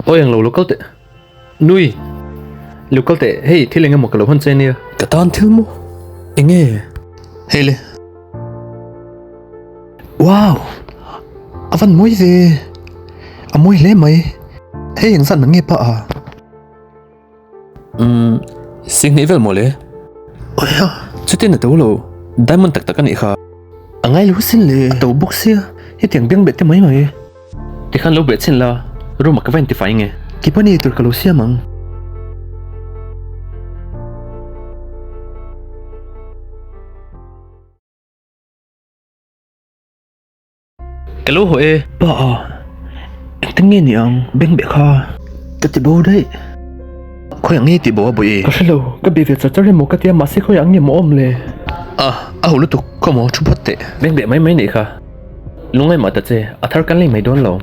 ôi anh local tệ nuôi local tệ hey thì lên một cái lỗ hôn trên nè cái tawn thiếu mu anh nghe hey le wow vẫn mối gì mối lấy mày hey anh dặn mình nghe bà xin nghĩ về một lẽ ôi à trước tiên là tàu lộ diamond tắc tắc cái này khá ngay lúc xin lệ tàu bốc xia hết tiếng biếng bệt thế mấy mày thì khăn lâu bệt xin là rồi mà cái vấn thì phải nghe cái bên này tôi cả lô xia măng cái lỗ hội bà anh tính nghe nè ông biếng bệt kha cái tỷ bố đấy khôi nghe thì bỏ bụi có sao cái bị việc cho lên một cái tiệm mà sẽ khôi ăn nhiều mồm lệ hầu lúc tục có một chút bất tệ bên bệ mấy này khá lúc ngay mà tật chứ thar cái này mày đón lâu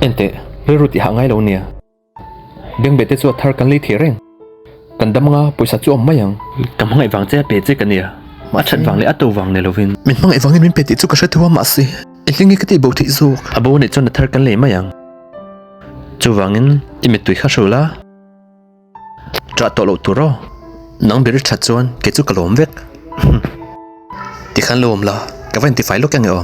anh tệ rồi thì hàng ngay lâu nè bên bệ tết cho thar cái này thì rèn cần đâm nga bùi sát cho ông mấy yang cầm ngay vàng chứ bệ chứ cái nè mà trận vàng lấy ắt tàu vàng này lâu vin mình mang ngay vàng nên bệ tết cho cái sự thua mà gì anh tính nghe cái tỷ bố thị dù bố này cho nó thar cái này mấy yang cho vàng in im tuổi khác rồi lá trả tội lỗi tụi rồi nắng bị rất chặt chuan cái chút cả lốm vét thì khăn lồm là cái vấn thì phải lúc cái ngờ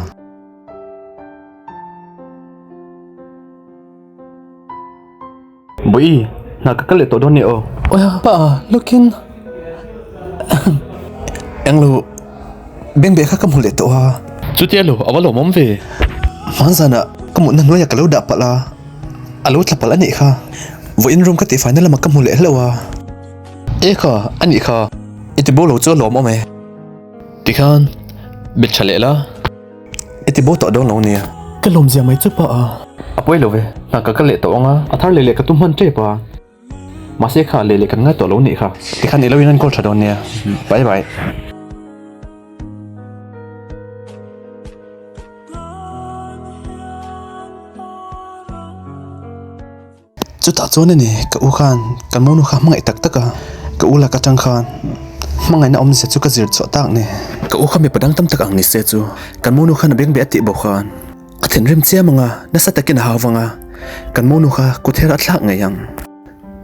bụi là cái lệ tội đó nhiều ôi bà looking anh lu bên bệ khác có một lệ tội chút tiệt lo ở vào mắm về mang ra nè có một năm nữa cái lỗ đạp bà la lỗ thập bà la này kha với in room cái tỷ phải nên là mà có một lệ lâu ê kha anh ấy kha ít bố lỗ cho lỗ mà mày thì khăn biết trả lệ là ít bố tọt đâu lỗ nè cái lồng gì mày chút bà bôi lo về là cái lệ tội nga thar lệ cái tum hơn chế bà mà sẽ khá lệ cái ngay tội lỗ này kha thì khăn này lâu nên cô trả đâu nè bye bye chú ta cho nên nè cái u khan cái món u khan mang ngày tắc tắc cái u là cái trăng khan mang ngày nào ông sẽ chú cái gì cho tặng nè cái u khan bị bắt đăng tâm tắc ang nè sẽ chú cái món u khan là biết biết tiệp bọc khan thiên rim chia mà nó sẽ takin hào vanga cái món u khan cụ thể là lắc ngày yang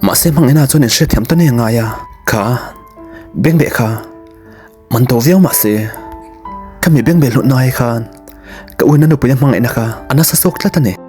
mà sẽ mang ngày nào cho nên sẽ thiam tân ngày ngai khá bên bệ khá mình tổ viếng mà sẽ cái mình bên bệ luận nói khan cái u nó được bây giờ mang ngày nào khá anh nó sẽ sốc lát tân nè